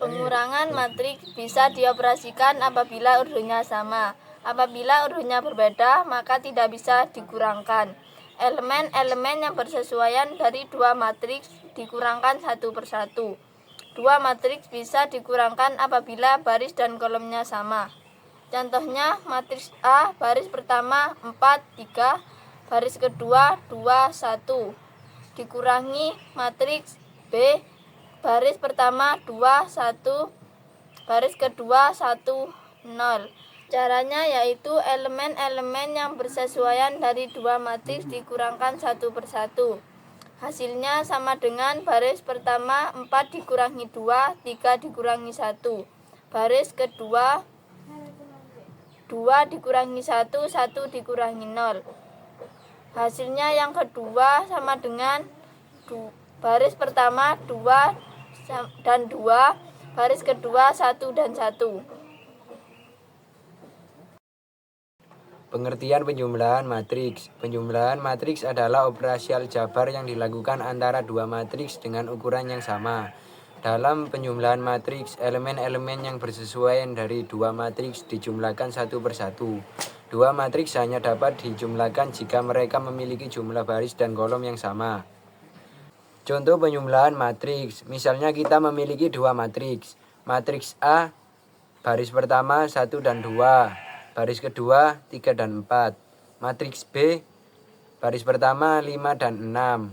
Pengurangan matriks bisa dioperasikan apabila urutnya sama. Apabila urutnya berbeda, maka tidak bisa dikurangkan. Elemen-elemen yang bersesuaian dari dua matriks dikurangkan satu persatu. Dua matriks bisa dikurangkan apabila baris dan kolomnya sama. Contohnya, matriks A baris pertama 4, 3, baris kedua 2, 1 dikurangi matriks B baris pertama 2, 1, baris kedua 1, 0. Caranya yaitu elemen-elemen yang bersesuaian dari dua matriks dikurangkan satu persatu. Hasilnya sama dengan baris pertama 4 dikurangi 2, 3 dikurangi 1. Baris kedua 2 dikurangi 1, 1 dikurangi 0. Hasilnya yang kedua sama dengan baris pertama 2 dan 2, baris kedua 1 dan 1. Pengertian penjumlahan matriks. Penjumlahan matriks adalah operasi aljabar yang dilakukan antara dua matriks dengan ukuran yang sama. Dalam penjumlahan matriks, elemen-elemen yang bersesuaian dari dua matriks dijumlahkan satu persatu. Dua matriks hanya dapat dijumlahkan jika mereka memiliki jumlah baris dan kolom yang sama. Contoh penjumlahan matriks, misalnya kita memiliki dua matriks. Matriks A, baris pertama 1 dan 2. Baris kedua 3 dan 4. Matriks B, baris pertama 5 dan 6.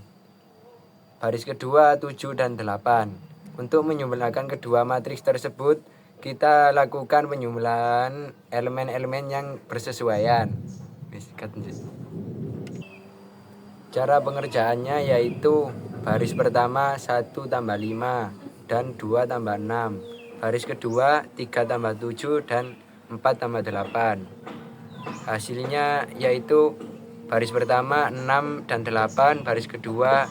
Baris kedua 7 dan 8. Untuk menjumlahkan kedua matriks tersebut, kita lakukan penjumlahan elemen-elemen yang bersesuaian. Cara pengerjaannya yaitu baris pertama 1 tambah 5 dan 2 tambah 6. Baris kedua 3 tambah 7 dan 4 tambah 8. Hasilnya yaitu baris pertama 6 dan 8, baris kedua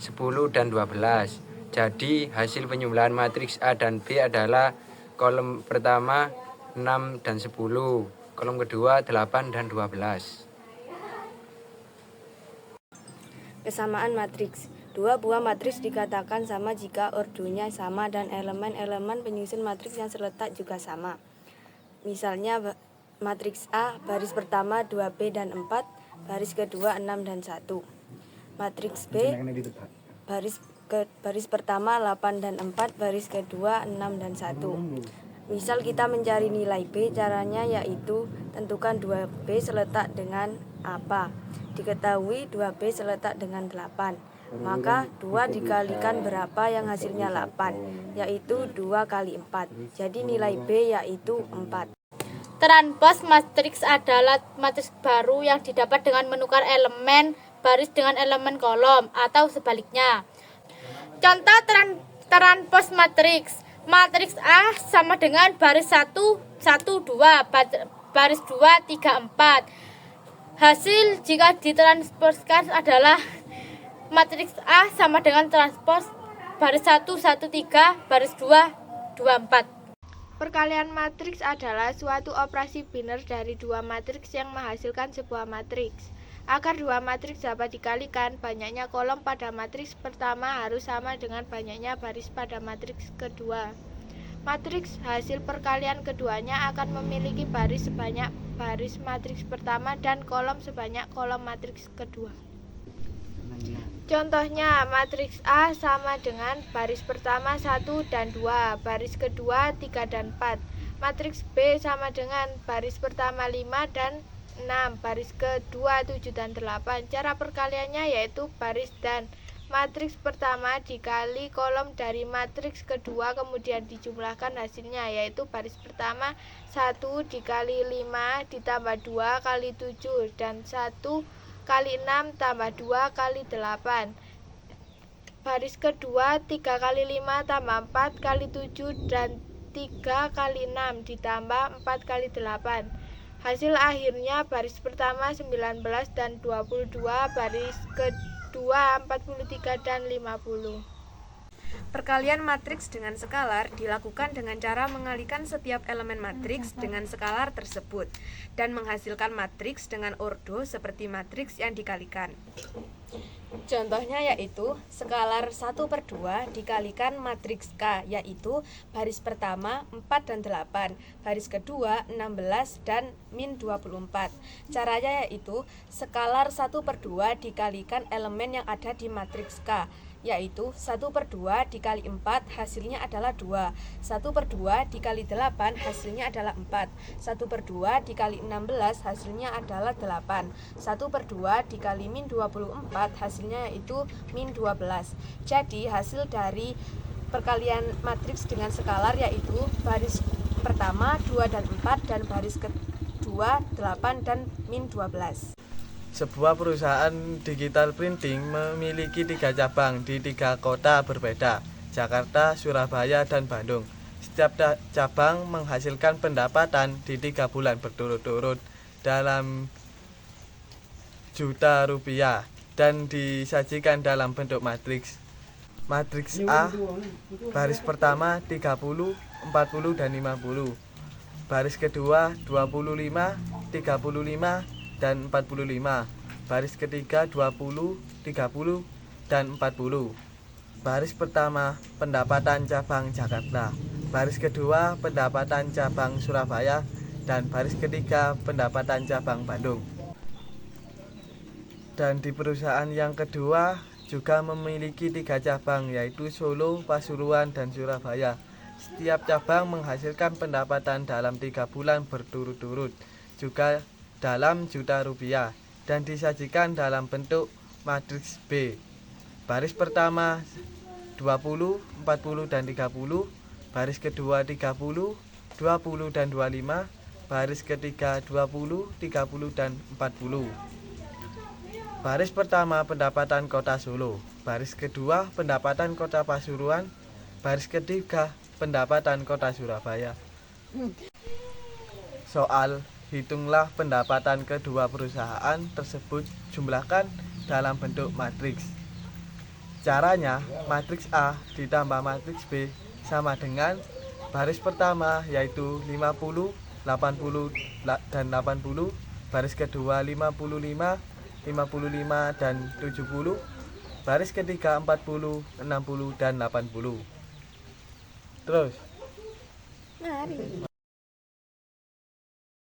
10 dan 12. Jadi hasil penjumlahan matriks A dan B adalah kolom pertama 6 dan 10, kolom kedua 8 dan 12. Kesamaan matriks. Dua buah matriks dikatakan sama jika ordonya sama dan elemen-elemen penyusun matriks yang terletak juga sama. Misalnya matriks A baris pertama 2B dan 4, baris kedua 6 dan 1. Matriks B baris pertama 8 dan 4, baris kedua 6 dan 1. Misal kita mencari nilai B, caranya yaitu tentukan 2B seletak dengan apa. Diketahui 2B seletak dengan 8. Maka 2 dikalikan berapa yang hasilnya 8, yaitu 2 kali 4. Jadi nilai B yaitu 4. Transpos matriks adalah matriks baru yang didapat dengan menukar elemen baris dengan elemen kolom atau sebaliknya. Contoh transpos matriks. Matriks A sama dengan baris 1, 1, 2, baris 2, 3, 4. Hasil jika ditransposkan adalah matriks A sama dengan transpos baris 1, 1, 3, baris 2, 2, 4. Perkalian matriks adalah suatu operasi biner dari dua matriks yang menghasilkan sebuah matriks. Agar dua matriks dapat dikalikan, banyaknya kolom pada matriks pertama harus sama dengan banyaknya baris pada matriks kedua. Matriks hasil perkalian keduanya akan memiliki baris sebanyak baris matriks pertama dan kolom sebanyak kolom matriks kedua. Contohnya, matriks A sama dengan baris pertama 1 dan 2, baris kedua 3 dan 4. Matriks B sama dengan baris pertama 5 dan 6, baris kedua 7 dan 8. Cara perkaliannya yaitu baris dan matriks pertama dikali kolom dari matriks kedua, kemudian dijumlahkan hasilnya, yaitu baris pertama 1 dikali 5 ditambah 2 kali 7 dan 1 kali 6 tambah 2 kali 8. Baris kedua 3 kali 5 tambah 4 kali 7 dan 3 kali 6 ditambah 4 kali 8. Hasil akhirnya baris pertama 19 dan 22, baris kedua 43 dan 50. Perkalian matriks dengan skalar dilakukan dengan cara mengalihkan setiap elemen matriks dengan skalar tersebut dan menghasilkan matriks dengan ordo seperti matriks yang dikalikan. Contohnya yaitu skalar 1/2 dikalikan matriks K, yaitu baris pertama 4 dan 8, baris kedua 16 dan min 24. Caranya yaitu skalar 1/2 dikalikan elemen yang ada di matriks K, yaitu 1/2 dikali 4 hasilnya adalah 2, 1/2 dikali 8 hasilnya adalah 4, 1/2 dikali 16 hasilnya adalah 8, 1/2 dikali min 24 hasilnya yaitu min 12. Jadi hasil dari perkalian matriks dengan skalar yaitu baris pertama 2 dan 4 dan baris kedua 8 dan min 12. Sebuah perusahaan digital printing memiliki 3 cabang di 3 kota berbeda, Jakarta, Surabaya, dan Bandung. Setiap cabang menghasilkan pendapatan di 3 bulan berturut-turut dalam juta rupiah dan disajikan dalam bentuk matriks. Matriks A, baris pertama 30, 40, dan 50. Baris kedua 25, 35, dan 45. Baris ketiga 20, 30, dan 40. Baris pertama pendapatan cabang Jakarta, baris kedua pendapatan cabang Surabaya, dan baris ketiga pendapatan cabang Bandung. Dan di perusahaan yang kedua juga memiliki 3 cabang yaitu Solo, Pasuruan, dan Surabaya. Setiap cabang menghasilkan pendapatan dalam 3 bulan berturut-turut juga dalam juta rupiah dan disajikan dalam bentuk matriks B. Baris pertama 20, 40, dan 30, baris kedua 30, 20, dan 25, baris ketiga 20, 30, dan 40. Baris pertama pendapatan kota Solo, baris kedua pendapatan kota Pasuruan, baris ketiga pendapatan kota Surabaya. Soal hitunglah pendapatan kedua perusahaan tersebut, jumlahkan dalam bentuk matriks. Caranya, matriks A ditambah matriks B sama dengan baris pertama yaitu 50, 80, dan 80, baris kedua 55, 55, dan 70, baris ketiga 40, 60, dan 80. Terus.